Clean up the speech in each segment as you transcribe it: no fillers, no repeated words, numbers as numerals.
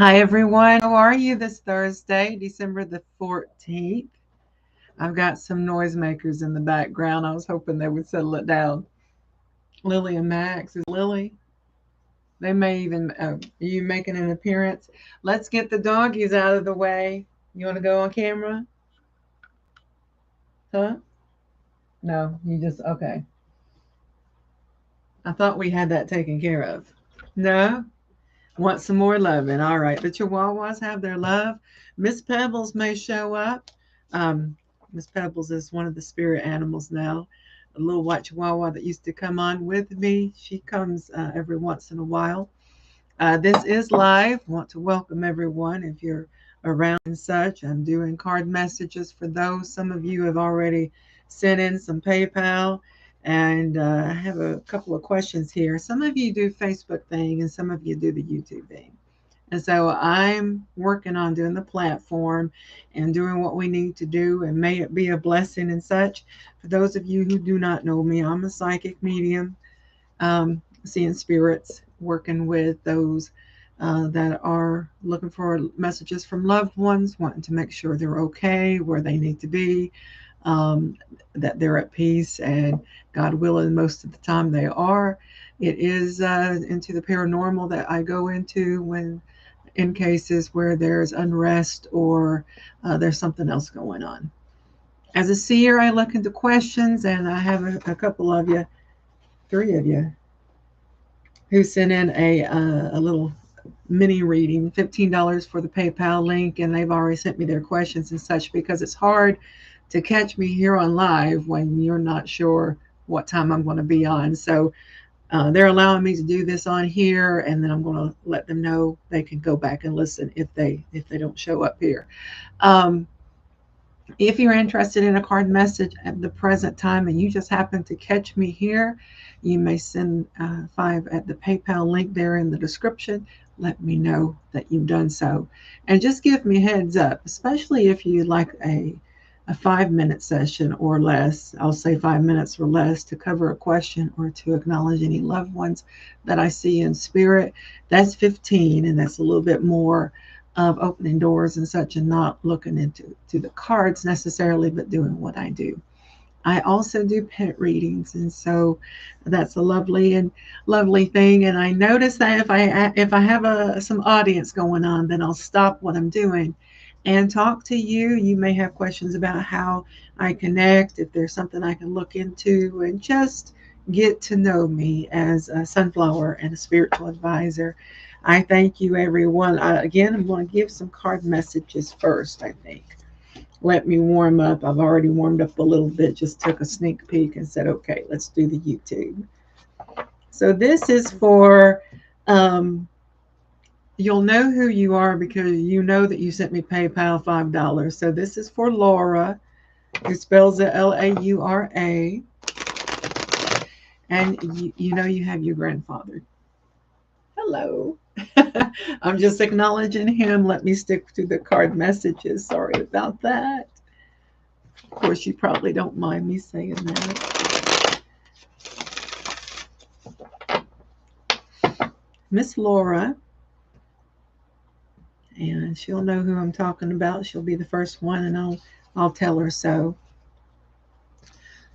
Hi, everyone. How are you this Thursday, December the 14th? I've got some noisemakers in the background. I was hoping they would settle it down. Lily and Max. Is Lily? They may even, are you making an appearance? Let's get the doggies out of the way. You want to go on camera? Huh? No, you just, okay. I thought we had that taken care of. No? Want some more loving. All right. The Chihuahuas have their love. Miss Pebbles may show up. Um, Miss Pebbles is one of the spirit animals now. A little white Chihuahua that used to come on with me. She comes every once in a while. This is live. Want to welcome everyone if you're around and such. I'm doing card messages for those. Some of you have already sent in some PayPal. And I have a couple of questions here. Some of you do Facebook thing and some of you do the YouTube thing. And so I'm working on doing the platform and doing what we need to do, and may it be a blessing and such. For those of you who do not know me, I'm a psychic medium, seeing spirits, working with those that are looking for messages from loved ones, wanting to make sure they're okay, where they need to be, um, that they're at peace, and God willing, most of the time they are. It is into the paranormal that I go into when in cases where there's unrest or there's something else going on. As a seer, I look into questions, and I have a couple of you, three of you, who sent in a little mini reading, $15 for the PayPal link, and they've already sent me their questions and such because it's hard to catch me here on live when you're not sure what time I'm going to be on. So they're allowing me to do this on here, and then I'm going to let them know they can go back and listen if they don't show up here. Um, if you're interested in a card message at the present time and you just happen to catch me here, you may send five at the PayPal link there in the description. Let me know that you've done so. And just give me heads up, especially if you'd like a 5-minute session or less. I'll say 5 minutes or less to cover a question or to acknowledge any loved ones that I see in spirit. That's 15, and that's a little bit more of opening doors and such, and not looking into the cards necessarily, but doing what I do. I also do pet readings, and so that's a lovely thing. And I notice that if I have some audience going on, then I'll stop what I'm doing and talk to you. You may have questions about how I connect, if there's something I can look into, and just get to know me as a sunflower and a spiritual advisor. I thank you, everyone. Again, I'm going to give some card messages first, I think. Let me warm up. I've already warmed up a little bit, just took a sneak peek and said, okay, let's do the YouTube. So this is for, you'll know who you are because you know that you sent me PayPal $5. So this is for Laura, who spells it Laura. And you know you have your grandfather. Hello. I'm just acknowledging him. Let me stick to the card messages. Sorry about that. Of course, you probably don't mind me saying that. Miss Laura, and she'll know who I'm talking about. She'll be the first one, and I'll tell her so.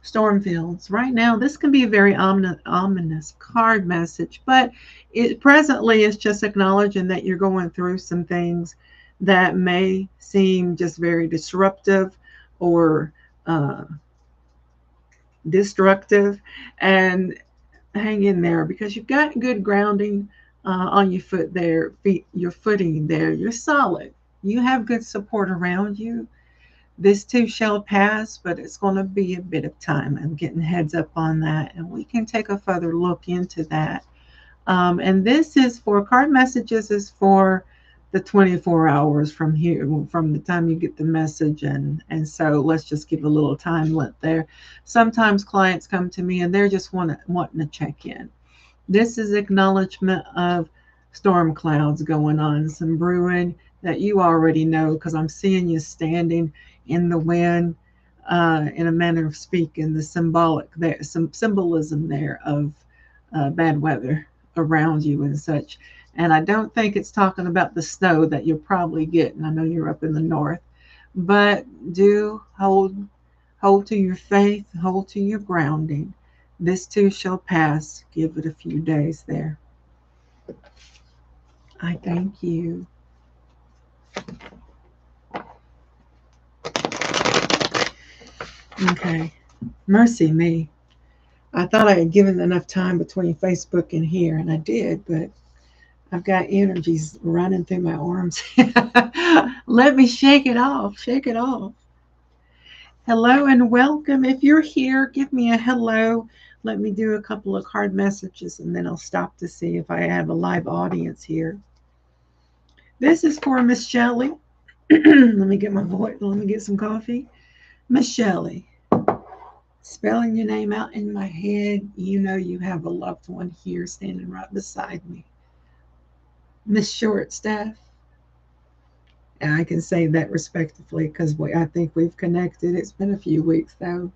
Storm fields. Right now, this can be a very ominous card message, but it presently is just acknowledging that you're going through some things that may seem just very disruptive or destructive, and hang in there because you've got good grounding on your your footing there. You're solid. You have good support around you. This too shall pass, but it's going to be a bit of time. I'm getting heads up on that, and we can take a further look into that. And this is for card messages, is for the 24 hours from here, from the time you get the message. And so let's just give a little time length there. Sometimes clients come to me and they're just wanting to check in. This is acknowledgement of storm clouds going on, some brewing that you already know because I'm seeing you standing in the wind, in a manner of speaking, the symbolic there, some symbolism there of bad weather around you and such. And I don't think it's talking about the snow that you'll probably get. And I know you're up in the north, but do hold to your faith, hold to your grounding. This too shall pass. Give it a few days there. I thank you. Okay. Mercy me. I thought I had given enough time between Facebook and here, and I did, but I've got energies running through my arms. Let me shake it off. Shake it off. Hello and welcome. If you're here, give me a hello. Let me do a couple of card messages and then I'll stop to see if I have a live audience here. This is for Miss Shelley. Let me get my voice. Let me get some coffee. Miss Shelley, spelling your name out in my head. You know you have a loved one here standing right beside me. Miss Shortstaff. And I can say that respectfully because I think we've connected. It's been a few weeks though.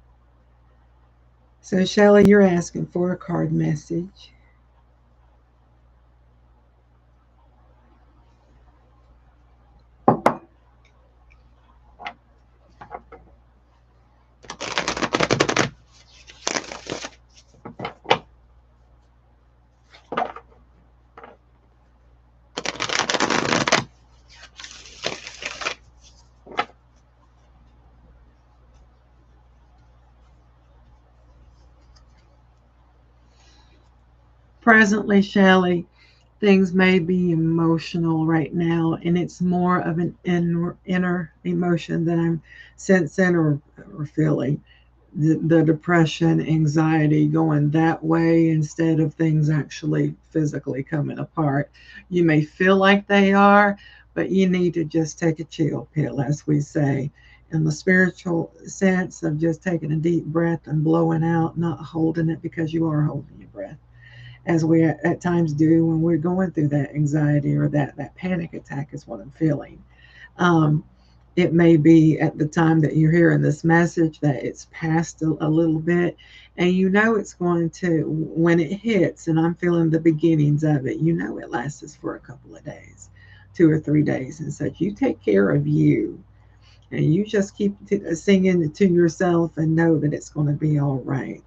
So Shelley, you're asking for a card message. Presently, Shelley, things may be emotional right now, and it's more of an inner emotion that I'm sensing or feeling. The depression, anxiety going that way instead of things actually physically coming apart. You may feel like they are, but you need to just take a chill pill, as we say, in the spiritual sense of just taking a deep breath and blowing out, not holding it because you are holding your breath as we at times do when we're going through that anxiety or that panic attack is what I'm feeling. Um, it may be at the time that you're hearing this message that it's passed a little bit, and you know it's going to, when it hits, and I'm feeling the beginnings of it, you know it lasts for a couple of days, 2 or 3 days and such. You take care of you, and you just keep singing to yourself and know that it's going to be all right,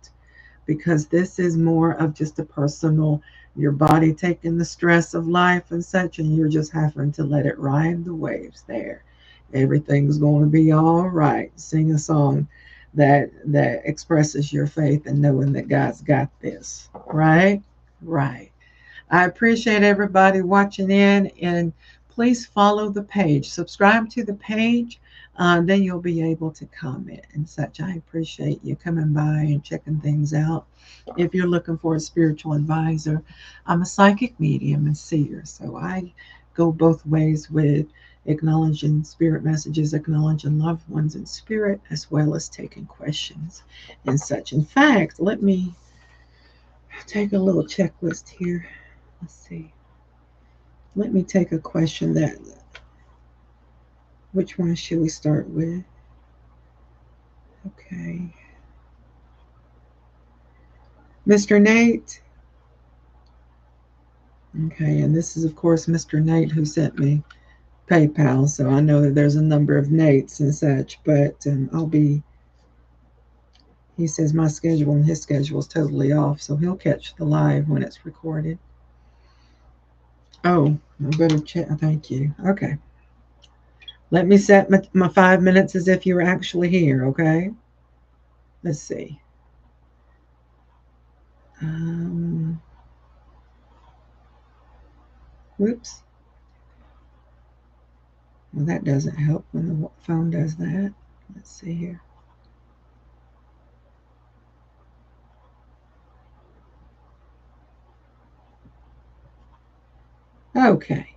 because this is more of just a personal, your body taking the stress of life and such, and you're just having to let it ride the waves there. Everything's going to be all right. Sing a song that expresses your faith and knowing that God's got this. Right? Right. I appreciate everybody watching in, and please follow the page. Subscribe to the page. Then you'll be able to comment and such. I appreciate you coming by and checking things out. If you're looking for a spiritual advisor, I'm a psychic medium and seer, so I go both ways with acknowledging spirit messages, acknowledging loved ones in spirit, as well as taking questions and such. In fact, let me take a little checklist here. Let's see. Let me take a question that, which one should we start with? Okay. Mr. Nate. Okay, and this is, of course, Mr. Nate who sent me PayPal, so I know that there's a number of Nates and such, but he says my schedule and his schedule is totally off, so he'll catch the live when it's recorded. Oh, I better check. Thank you. Okay. Let me set my 5 minutes as if you were actually here, okay? Let's see. Whoops. Well, that doesn't help when the phone does that. Let's see here. Okay.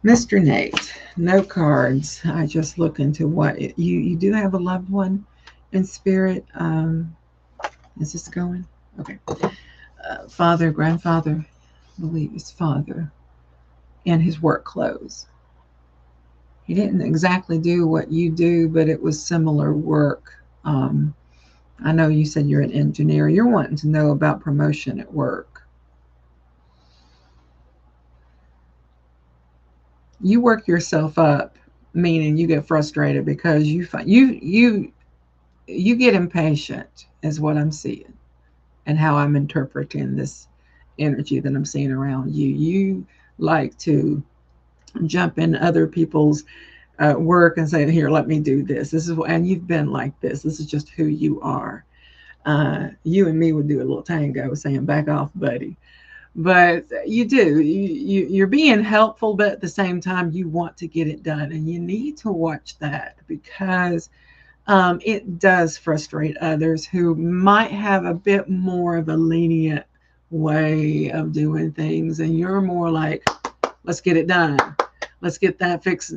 Mr. Nate, no cards. I just look into what you do have a loved one in spirit. Is this going? Okay. Father, grandfather, I believe his father, and his work clothes. He didn't exactly do what you do, but it was similar work. I know you said you're an engineer. You're wanting to know about promotion at work. you work yourself up, meaning you get frustrated because you find you get impatient, is what I'm seeing and how I'm interpreting this energy that I'm seeing around you. You like to jump in other people's work and say, "Here, let me do this. This is what," and you've been like this. This is just who you are. You and me would do a little tango, saying, "Back off, buddy." But you do. You're being helpful, but at the same time, you want to get it done, and you need to watch that because it does frustrate others who might have a bit more of a lenient way of doing things, and you're more like, let's get it done. Let's get that fixed,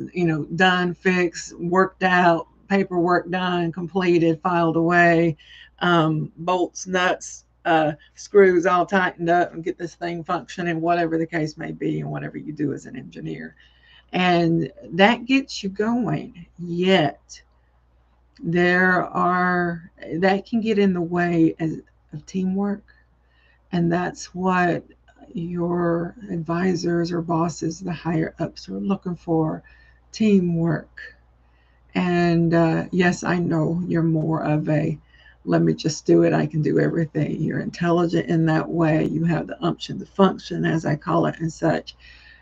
done, fixed, worked out, paperwork done, completed, filed away, bolts, nuts, screws all tightened up, and get this thing functioning, whatever the case may be, and whatever you do as an engineer. And that gets you going. Yet, there are, that can get in the way of teamwork. And that's what your advisors or bosses, the higher ups, are looking for: teamwork. And yes, I know you're more of a, let me just do it, I can do everything. You're intelligent in that way. You have the umption, the function, as I call it, and such.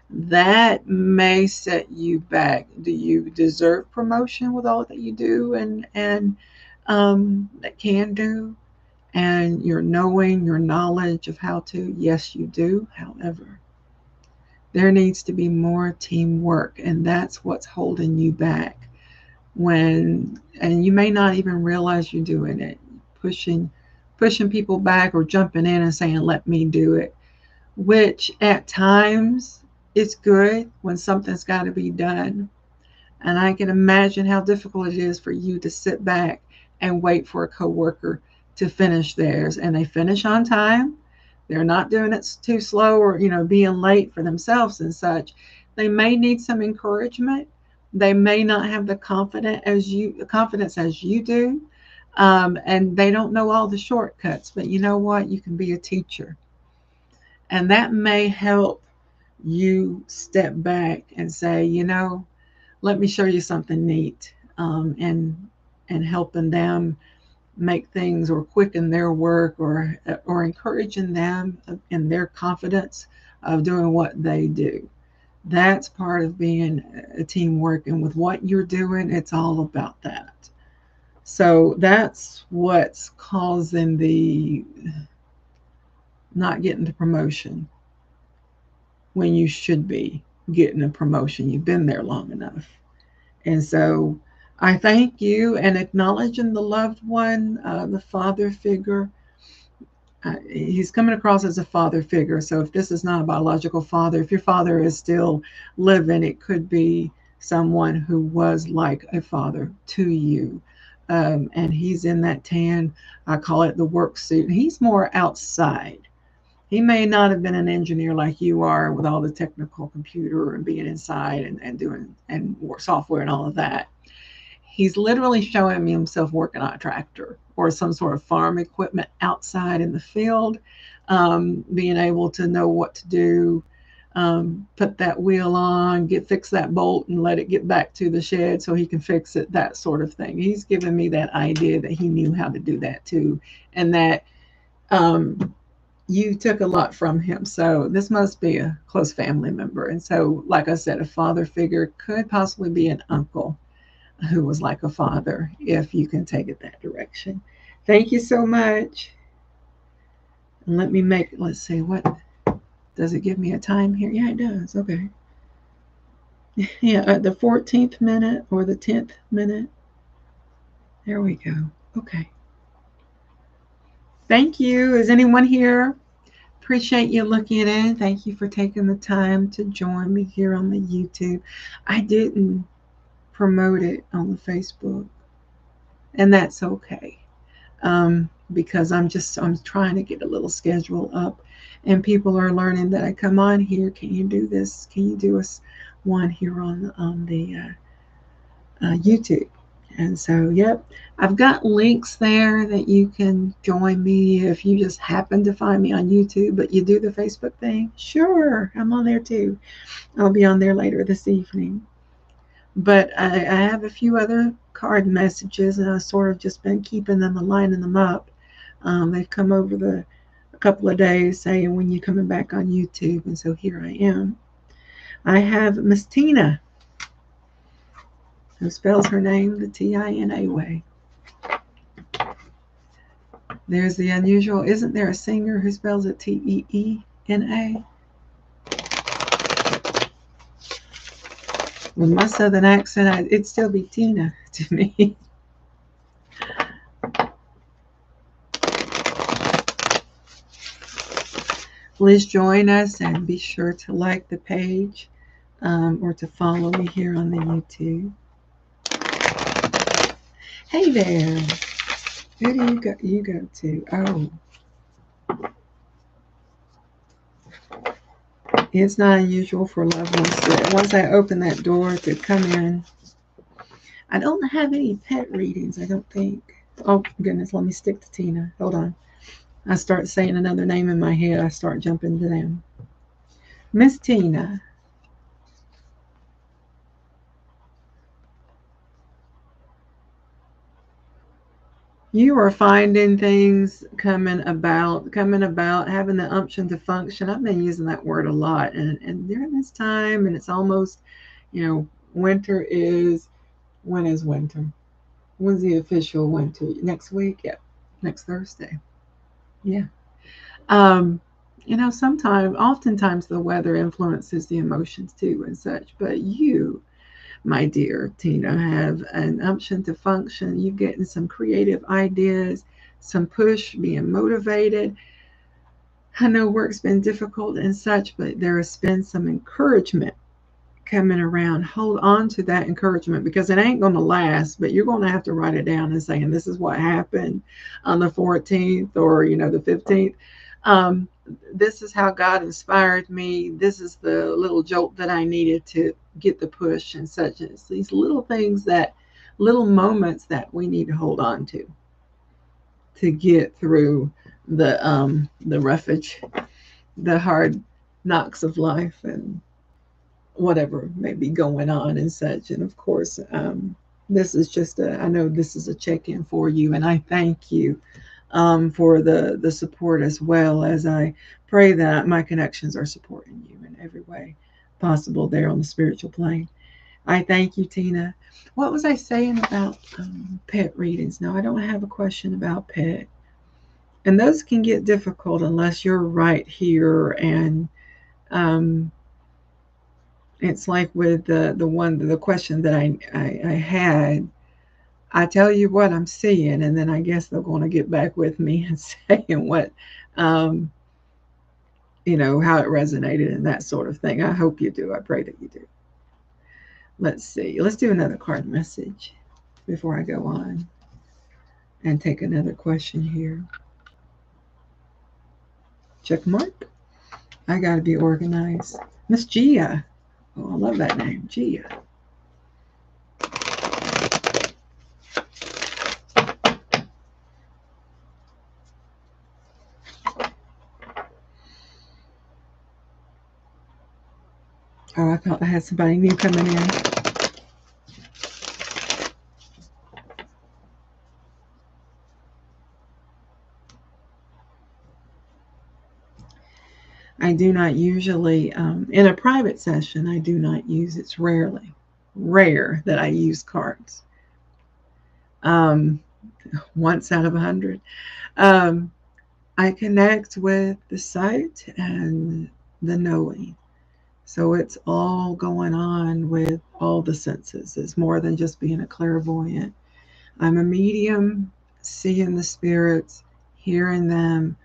That may set you back. Do you deserve promotion with all that you do and that can do? And your knowing, your knowledge of how to, yes, you do. However, there needs to be more teamwork, and that's what's holding you back. And you may not even realize you're doing it, pushing people back or jumping in and saying, let me do it, which at times it's good when something's got to be done. And I can imagine how difficult it is for you to sit back and wait for a coworker to finish theirs, and they finish on time. They're not doing it too slow or being late for themselves and such. They may need some encouragement. They may not have the confidence as you do, and they don't know all the shortcuts. But you know what? You can be a teacher, and that may help you step back and say, let me show you something neat, and helping them make things or quicken their work, or encouraging them in their confidence of doing what they do. That's part of being a teamwork, and with what you're doing, it's all about that. So that's what's causing the not getting the promotion when you should be getting a promotion. You've been there long enough. And so I thank you, and acknowledging the loved one, the father figure. He's coming across as a father figure. So if this is not a biological father, if your father is still living, it could be someone who was like a father to you. And he's in that tan, I call it the work suit. He's more outside. He may not have been an engineer like you are with all the technical computer and being inside and doing and software and all of that. He's literally showing me himself working on a tractor or some sort of farm equipment outside in the field, being able to know what to do, put that wheel on, fix that bolt and let it get back to the shed so he can fix it, that sort of thing. He's given me that idea that he knew how to do that too, and that you took a lot from him. So this must be a close family member. And so, like I said, a father figure could possibly be an uncle who was like a father, if you can take it that direction. Thank you so much. And let's see, what does it give me a time here? Yeah, it does. Okay. Yeah, at the 14th minute or the 10th minute. There we go. Okay. Thank you. Is anyone here? Appreciate you looking in. Thank you for taking the time to join me here on the YouTube. I didn't promote it on the Facebook, and that's okay, because I'm trying to get a little schedule up, and people are learning that I come on here. Can you do this? Can you do us one here on the YouTube? And so, yep, I've got links there that you can join me if you just happen to find me on YouTube, but you do the Facebook thing. Sure, I'm on there too. I'll be on there later this evening. But I have a few other card messages, and I've sort of just been keeping them and lining them up. They've come over the a couple of days saying when you're coming back on YouTube, and so here I am. I have Miss Tina, who spells her name the Tina way. There's the unusual. Isn't there a singer who spells it Teena? With my southern accent, it'd still be Tina to me. Please join us and be sure to like the page or to follow me here on the YouTube. Hey there. Who do you go to? Oh. It's not unusual for loved ones to, once I open that door, to come in. I don't have any pet readings, I don't think. Oh, goodness, let me stick to Tina. Hold on. I start saying another name in my head, I start jumping to them. Miss Tina. You are finding things coming about, having the unction to function. I've been using that word a lot. And during this time, and it's almost, winter is, when is winter? When's the official winter? Next week? Yeah. Next Thursday. Yeah. Oftentimes the weather influences the emotions too and such, but you, my dear Tina, have an unction to function. You're getting some creative ideas, some push, being motivated. I know work's been difficult and such, but there has been some encouragement coming around. Hold on to that encouragement because it ain't going to last, but you're going to have to write it down and saying, this is what happened on the 14th or, the 15th. This is how God inspired me. This is the little jolt that I needed to get the push and such. It's these little things, little moments that we need to hold on to get through the roughage, the hard knocks of life and whatever may be going on and such. And of course, this is just I know this is a check-in for you, and I thank you for the support, as well as I pray that my connections are supporting you in every way possible there on the spiritual plane. I thank you, Tina. What was I saying about pet readings? No, I don't have a question about pet. And those can get difficult unless you're right here. And it's like with the question that I had. I tell you what I'm seeing, and then I guess they're going to get back with me and saying what, how it resonated and that sort of thing. I hope you do. I pray that you do. Let's see. Let's do another card message before I go on and take another question here. Check mark. I got to be organized. Miss Gia. Oh, I love that name, Gia. Oh, I thought I had somebody new coming in. I do not usually, in a private session, I do not use, it's rare that I use cards. Once out of 100. I connect with the sight and the knowing. So it's all going on with all the senses. It's more than just being a clairvoyant. I'm a medium, seeing the spirits, hearing them,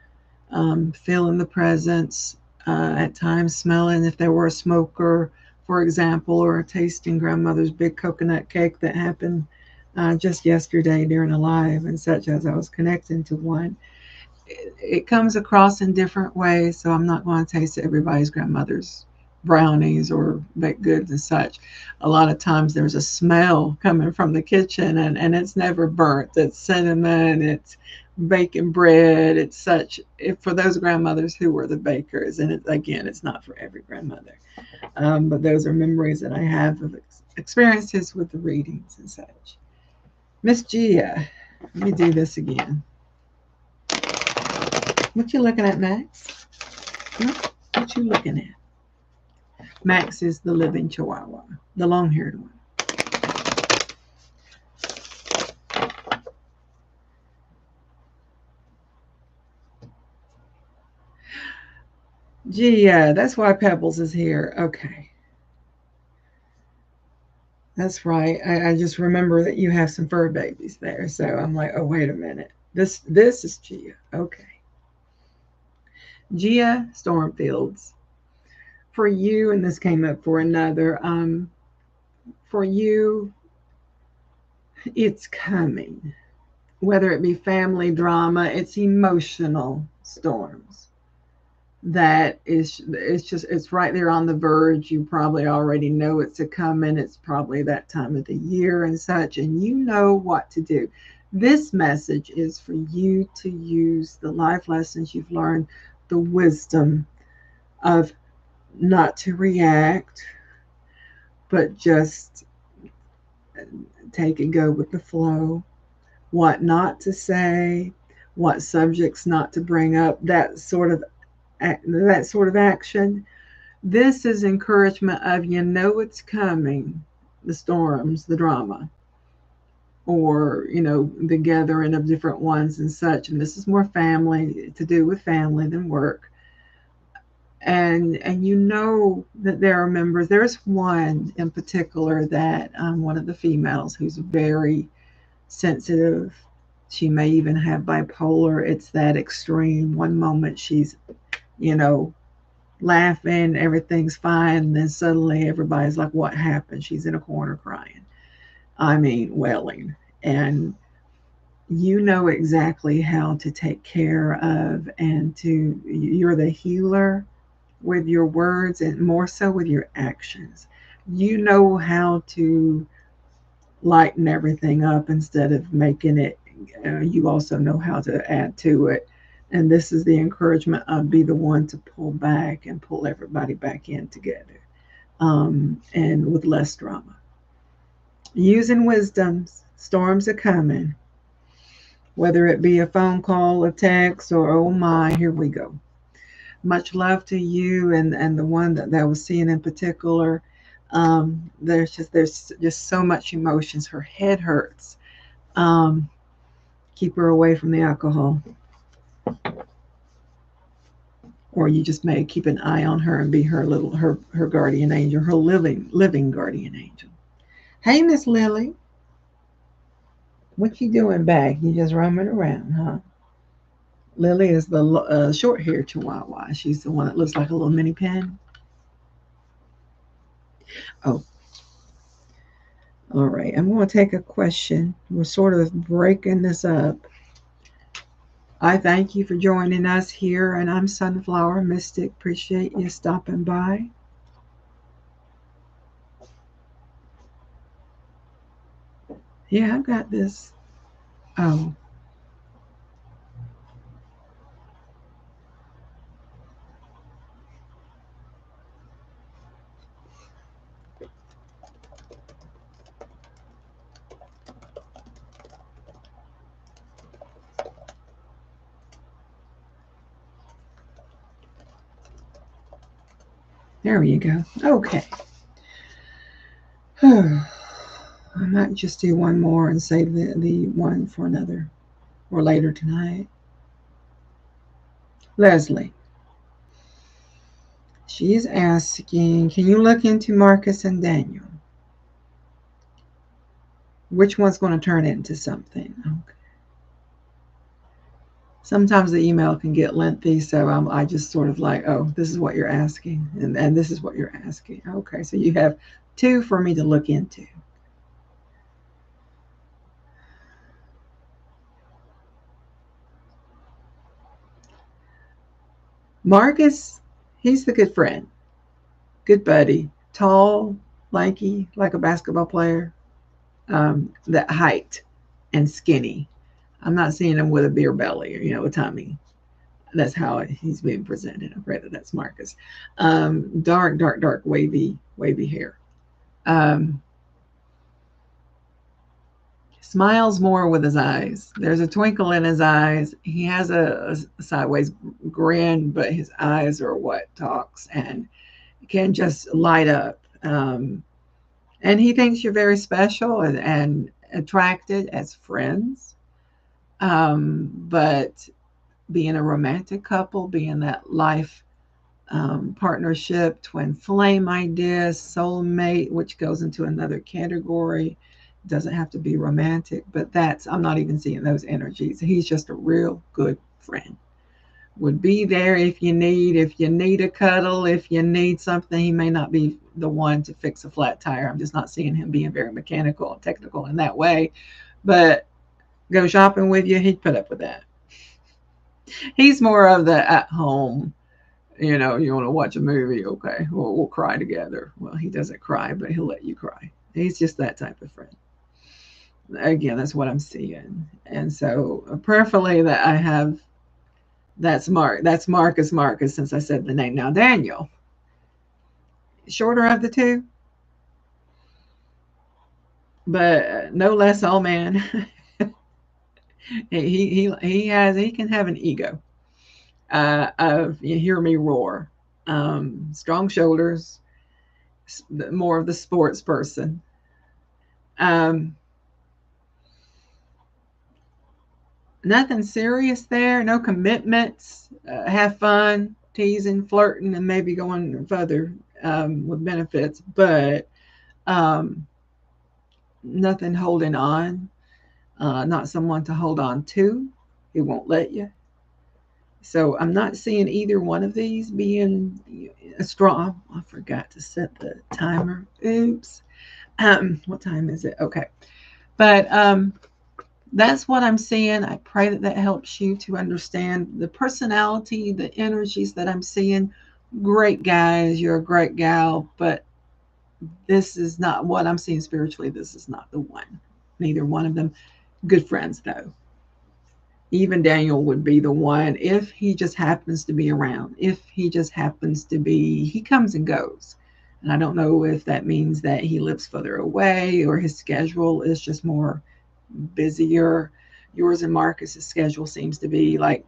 feeling the presence, at times smelling if there were a smoker, for example, or tasting grandmother's big coconut cake that happened just yesterday during a live and such, as I was connecting to one. It comes across in different ways, so I'm not going to taste everybody's grandmother's brownies or baked goods and such, a lot of times there's a smell coming from the kitchen, and it's never burnt. It's cinnamon, it's baking bread, it's such, for those grandmothers who were the bakers. And again, it's not for every grandmother. But those are memories that I have of experiences with the readings and such. Miss Gia, let me do this again. What you looking at, Max? What you looking at? Max is the living Chihuahua, the long-haired one. Gia, that's why Pebbles is here. Okay. That's right. I just remember that you have some fur babies there. So I'm like, oh, wait a minute. This is Gia. Okay. Gia Stormfields. For you, and this came up for another, for you, it's coming. Whether it be family drama, it's emotional storms. That is, it's right there on the verge. You probably already know it's a coming. It's probably that time of the year and such, and you know what to do. This message is for you to use the life lessons you've learned, the wisdom of not to react, but just take and go with the flow, what not to say, what subjects not to bring up, that sort of action. This is encouragement of, you know, it's coming, the storms, the drama, or, you know, the gathering of different ones and such. And this is more family, to do with family than work. And you know that there are members. There's one in particular that, one of the females, who's very sensitive. She may even have bipolar. It's that extreme. One moment she's, you know, laughing, everything's fine, and then suddenly everybody's like, what happened? She's in a corner crying. I mean, wailing. And you know exactly how to take care of, and you're the healer with your words, and more so with your actions. You know how to lighten everything up instead of making it, you also know how to add to it. And this is the encouragement of, be the one to pull back and pull everybody back in together, and with less drama. Using wisdoms, storms are coming, whether it be a phone call, a text, or oh my, here we go. Much love to you, and the one that I was seeing in particular. There's just so much emotions. Her head hurts. Um, Keep her away from the alcohol, or you just may keep an eye on her and be her guardian angel, her living guardian angel. Hey, Miss Lily, what you doing back? You just roaming around, huh? Lily is the short-haired Chihuahua. She's the one that looks like a little mini pen. Oh, all right. I'm going to take a question. We're sort of breaking this up. I thank you for joining us here, and I'm Sunflower Mystic. Appreciate you stopping by. Yeah, I've got this. Oh, there you go. Okay. I might just do one more and save the one for another, or later tonight. Leslie. She is asking, can you look into Marcus and Daniel? Which one's going to turn into something? Okay. Sometimes the email can get lengthy, so I just sort of like, oh, this is what you're asking, and this is what you're asking. Okay, so you have two for me to look into. Marcus, he's the good friend. good buddy, tall, lanky, like a basketball player, that height and skinny. I'm not seeing him with a beer belly or, a tummy. That's how he's being presented. I pray that that's Marcus. Dark, dark, dark, wavy hair. Um, Smiles more with his eyes. There's a twinkle in his eyes. He has a sideways grin, but his eyes are what talks and can just light up. And he thinks you're very special and attracted as friends. But being a romantic couple, being that life partnership, twin flame idea, soulmate, which goes into another category. Doesn't have to be romantic, but I'm not even seeing those energies. He's just a real good friend. Would be there if you need a cuddle, if you need something. He may not be the one to fix a flat tire. I'm just not seeing him being very mechanical and technical in that way. But go shopping with you, he'd put up with that. He's more of the at home, you want to watch a movie, okay, we'll cry together. Well, he doesn't cry, but he'll let you cry. He's just that type of friend. Again, that's what I'm seeing. And so prayerfully that I have, that's Marcus, since I said the name. Now Daniel, shorter of the two, but no less all man. He can have an ego of, you hear me roar. Strong shoulders, more of the sports person. Nothing serious there, no commitments. Have fun, teasing, flirting, and maybe going further with benefits, but nothing holding on. Not someone to hold on to. He won't let you. So I'm not seeing either one of these being a strong. I forgot to set the timer. Oops. What time is it? Okay. But that's what I'm seeing. I pray that that helps you to understand the personality, the energies that I'm seeing. Great guys, you're a great gal, but this is not what I'm seeing spiritually. This is not the one. Neither one of them. Good friends, though. Even Daniel would be the one if he just happens to be around. If he just happens to be, he comes and goes. And I don't know if that means that he lives further away or his schedule is just more busier. Yours and Marcus's schedule seems to be like,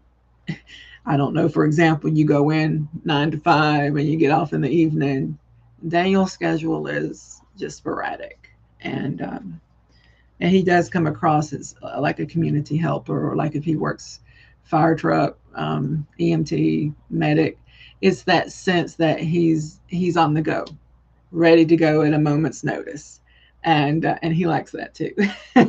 I don't know, for example, you go in 9 to 5 and you get off in the evening. Daniel's schedule is just sporadic. And he does come across as like a community helper, or like if he works fire truck, EMT, medic. It's that sense that he's on the go, ready to go at a moment's notice, and he likes that too.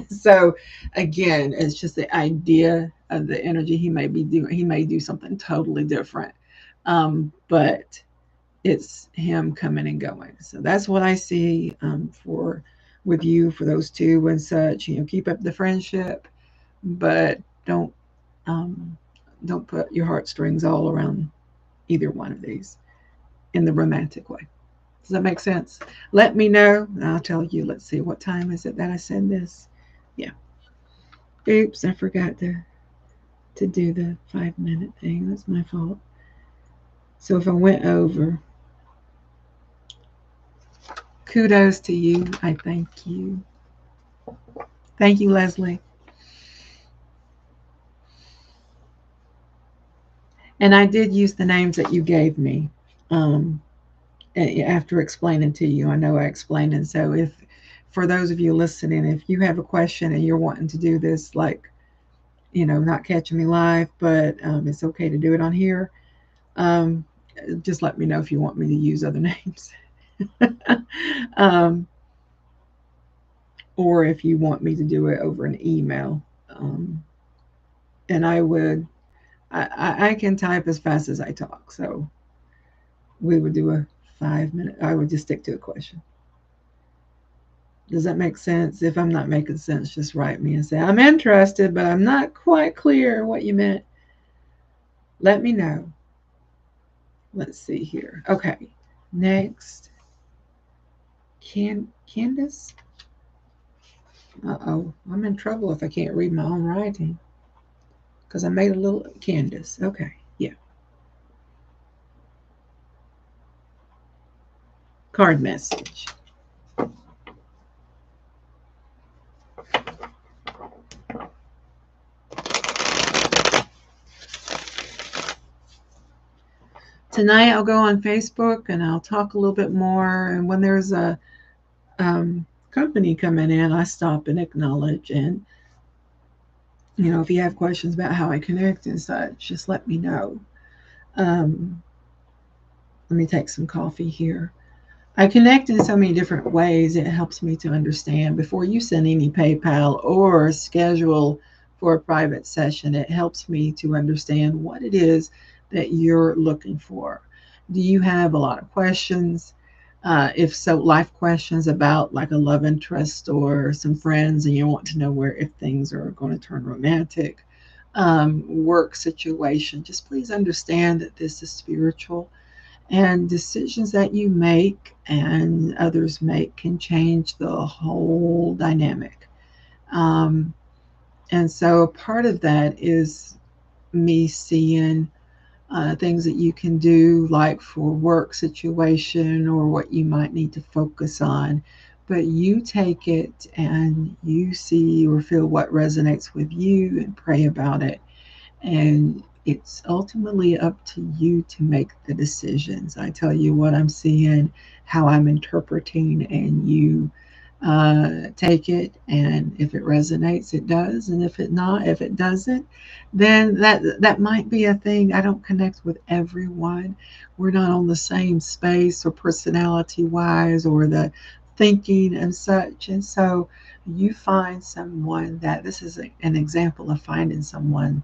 So again, it's just the idea of the energy he may be doing. He may do something totally different, but it's him coming and going. So that's what I see for with you, for those two and such. Keep up the friendship, but um, don't put your heartstrings all around either one of these in the romantic way. Does that make sense? Let me know, and I'll tell you. Let's see, what time is it that I send this? Yeah. Oops, I forgot to do the 5-minute thing. That's my fault. So if I went over, kudos to you. I thank you. Thank you, Leslie. And I did use the names that you gave me after explaining to you. I know I explained. And so if, for those of you listening, if you have a question and you're wanting to do this, like, not catching me live, but it's okay to do it on here, just let me know if you want me to use other names. Or if you want me to do it over an email. And I can type as fast as I talk. So we would do a 5-minute, I would just stick to a question. Does that make sense? If I'm not making sense, just write me and say, I'm interested, but I'm not quite clear what you meant. Let me know. Let's see here. Okay. Next, Candace. Uh-oh, I'm in trouble if I can't read my own writing because I made a little Candace. Okay, yeah. Card message. Tonight I'll go on Facebook and I'll talk a little bit more. And when there's a company coming in, I stop and acknowledge. And, if you have questions about how I connect and such, just let me know. Um, let me take some coffee here. I connect in so many different ways. It helps me to understand before you send any PayPal or schedule for a private session. It helps me to understand what it is that you're looking for. Do you have a lot of questions? If so, life questions about like a love interest or some friends, and you want to know where if things are going to turn romantic, work situation. Just please understand that this is spiritual, and decisions that you make and others make can change the whole dynamic. Um, and so part of that is me seeing things that you can do, like for work situation or what you might need to focus on. But you take it and you see or feel what resonates with you and pray about it. And it's ultimately up to you to make the decisions. I tell you what I'm seeing, how I'm interpreting, and you take it. And if it resonates, it does. And if it doesn't, then that might be a thing. I don't connect with everyone. We're not on the same space or personality wise or the thinking and such. And so you find someone that this is an example of finding someone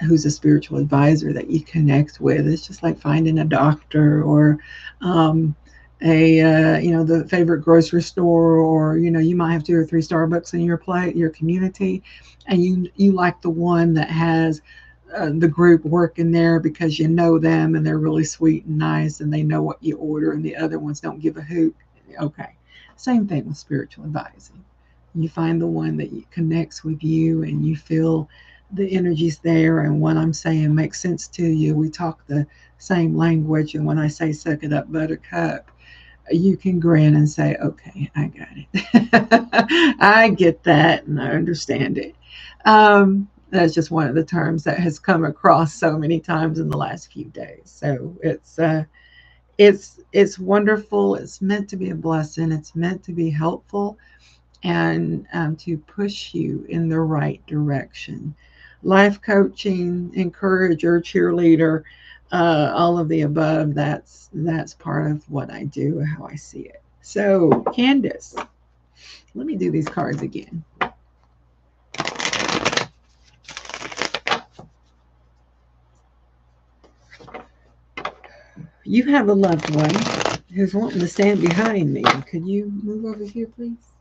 who's a spiritual advisor that you connect with. It's just like finding a doctor or um, the favorite grocery store, or you might have 2 or 3 Starbucks in your community, and you like the one that has the group working there because you know them and they're really sweet and nice and they know what you order, and the other ones don't give a hoot. Okay, same thing with spiritual advising. You find the one that connects with you and you feel the energy's there, and what I'm saying makes sense to you. We talk the same language, and when I say suck it up, buttercup, you can grin and say, okay, I got it. I get that and I understand it. That's just one of the terms that has come across so many times in the last few days. So it's wonderful. It's meant to be a blessing. It's meant to be helpful and to push you in the right direction. Life coaching, encourager, cheerleader, all of the above. That's part of what I do, how I see it. So, Candace, let me do these cards again. You have a loved one who's wanting to stand behind me. Could you move over here, please?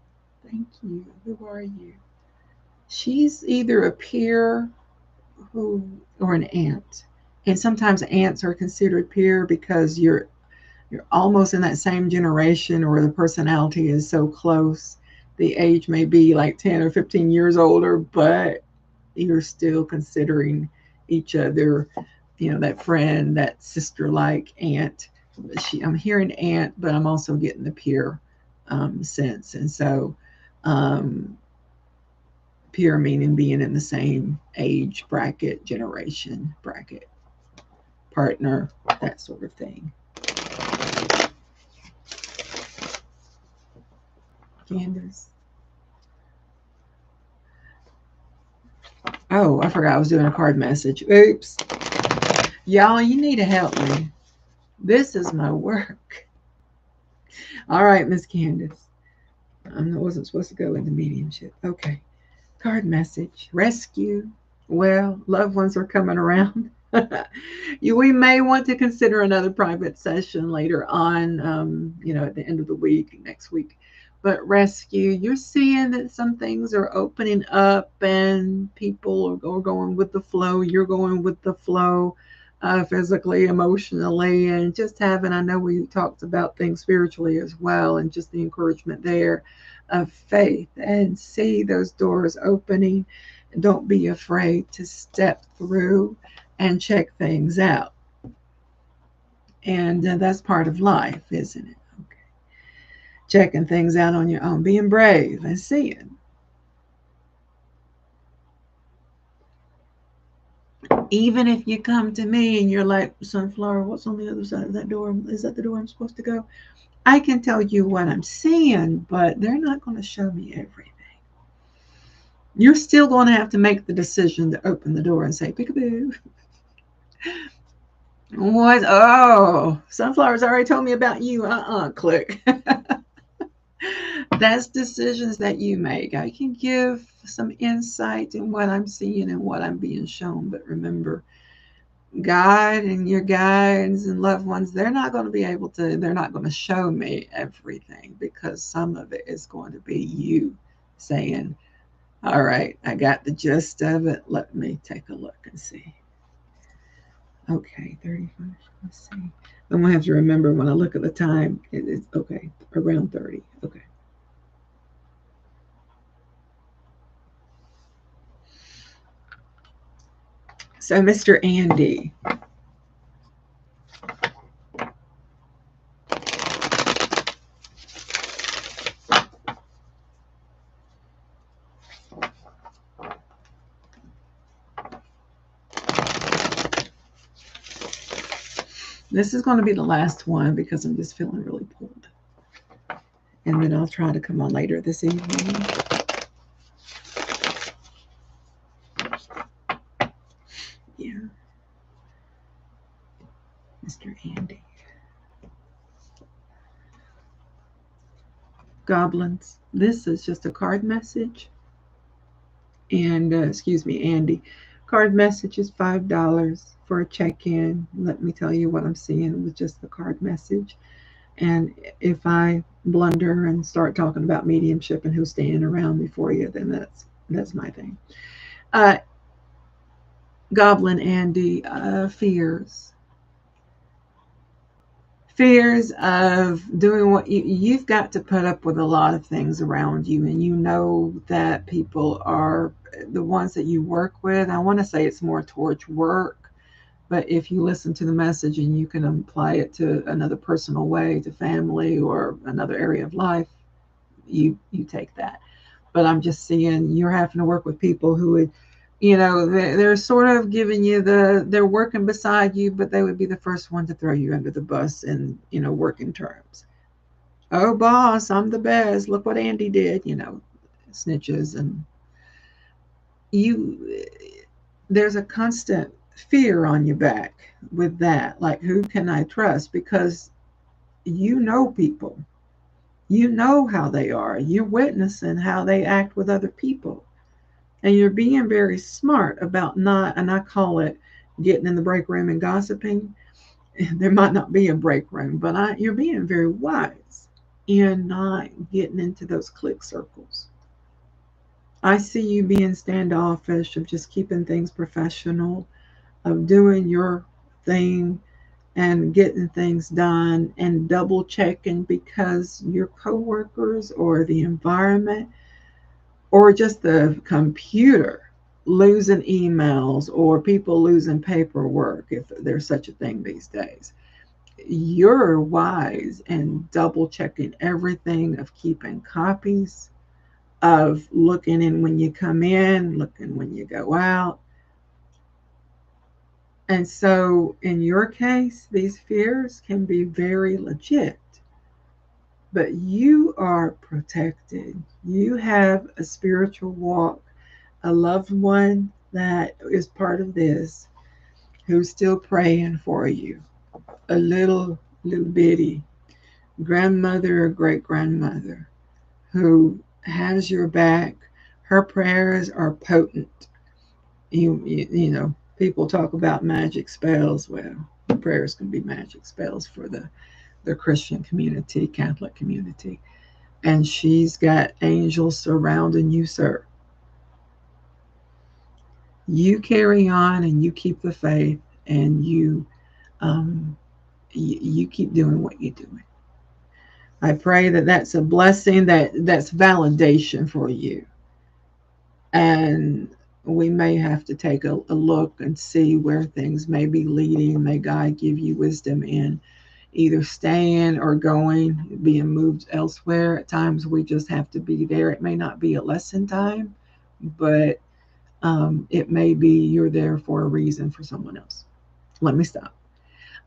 Thank you. Who are you? She's either a peer who or an aunt. And sometimes aunts are considered peer because you're almost in that same generation, or the personality is so close. The age may be like 10 or 15 years older, but you're still considering each other, that friend, that sister like aunt. I'm hearing aunt, but I'm also getting the peer sense. And so um, peer meaning being in the same age bracket, generation bracket, partner, that sort of thing. Candace. Oh, I forgot I was doing a card message. Oops. Y'all, you need to help me. This is my work. All right, Miss Candace. I wasn't supposed to go into mediumship. Okay. Card message. Rescue. Well, loved ones are coming around. We may want to consider another private session later on, at the end of the week, next week. But rescue, you're seeing that some things are opening up and people are going with the flow. You're going with the flow. physically, emotionally, and just having, I know we talked about things spiritually as well, and just the encouragement there of faith and see those doors opening. Don't be afraid to step through and check things out. And that's part of life, isn't it? Okay. Checking things out on your own, being brave and seeing. Even if you come to me and you're like, Sunflower, what's on the other side of that door? Is that the door I'm supposed to go? I can tell you what I'm seeing, but they're not going to show me everything. You're still going to have to make the decision to open the door and say, peekaboo. What? Oh, Sunflower's already told me about you. Click. That's decisions that you make. I can give some insight in what I'm seeing and what I'm being shown, but remember, God and your guides and loved ones, they're not going to be able to, they're not going to show me everything, because some of it is going to be you saying, all right, I got the gist of it. Let me take a look and see. Okay, 35. Let's see. I'm going to have to remember when I look at the time, it is okay, around 30. Okay. So, Mr. Andy, this is going to be the last one because I'm just feeling really pulled. And then I'll try to come on later this evening. Yeah. Mr. Andy. Goblins. This is just a card message. And, excuse me, Andy. Card message is $5 for a check-in. Let me tell you what I'm seeing with just the card message. And if I blunder and start talking about mediumship and who's standing around me for you, then that's my thing. Goblin Andy, fears of doing what you've got to put up with a lot of things around you, and you know that people are the ones that you work with. I want to say it's more towards work, but if you listen to the message and you can apply it to another personal way, to family or another area of life, you take that. But I'm just seeing you're having to work with people who would, they're sort of giving you they're working beside you, but they would be the first one to throw you under the bus in, working terms. Oh, boss, I'm the best. Look what Andy did, snitches. And there's a constant fear on your back with that. Like, who can I trust? Because people. You know how they are. You're witnessing how they act with other people. And you're being very smart about not, and I call it getting in the break room and gossiping. There might not be a break room, but you're being very wise in not getting into those clique circles. I see you being standoffish, of just keeping things professional, of doing your thing and getting things done and double checking, because your coworkers or the environment or just the computer losing emails or people losing paperwork, if there's such a thing these days. You're wise and double checking everything, of keeping copies, of looking in when you come in, looking when you go out. And so in your case, these fears can be very legit, but you are protected. You have a spiritual walk, a loved one that is part of this, who's still praying for you, a little bitty grandmother or great grandmother who has your back. Her prayers are potent. You know, people talk about magic spells. Well, prayers can be magic spells for the Christian community, Catholic community. And she's got angels surrounding you, sir. You carry on and you keep the faith, and you keep doing what you're doing. I pray that that's a blessing, that's validation for you. And we may have to take a look and see where things may be leading. May God give you wisdom in either staying or going, being moved elsewhere. At times we just have to be there. It may not be a lesson time, but it may be you're there for a reason for someone else. Let me stop.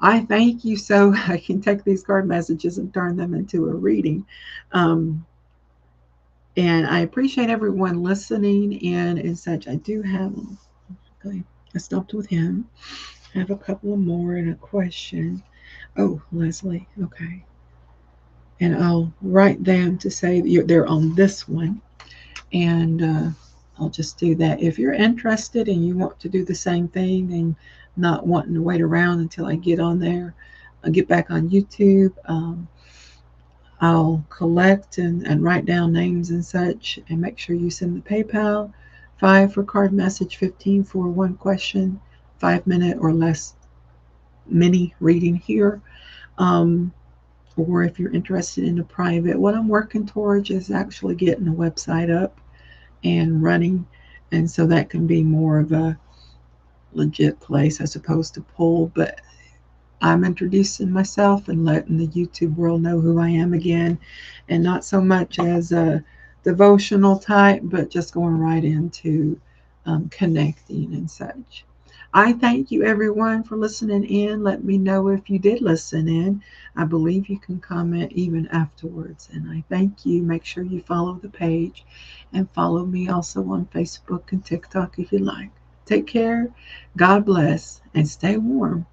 I thank you so I can take these card messages and turn them into a reading. Um, and I appreciate everyone listening in and such. I do have, okay, I stopped with him. I have a couple of more and a question. Oh, Leslie, okay. And I'll write them to say that they're on this one. And I'll just do that. If you're interested and you want to do the same thing and not wanting to wait around until I get on there, I'll get back on YouTube. I'll collect and write down names and such and make sure you send the PayPal. 5 for card message, 15 for one question, 5 minute or less mini reading here. Um, or if you're interested in a private, what I'm working towards is actually getting a website up and running. And so that can be more of a legit place as opposed to pull. But I'm introducing myself and letting the YouTube world know who I am again, and not so much as a devotional type, but just going right into connecting and such. I thank you, everyone, for listening in. Let me know if you did listen in. I believe you can comment even afterwards. And I thank you. Make sure you follow the page and follow me also on Facebook and TikTok if you like. Take care. God bless and stay warm.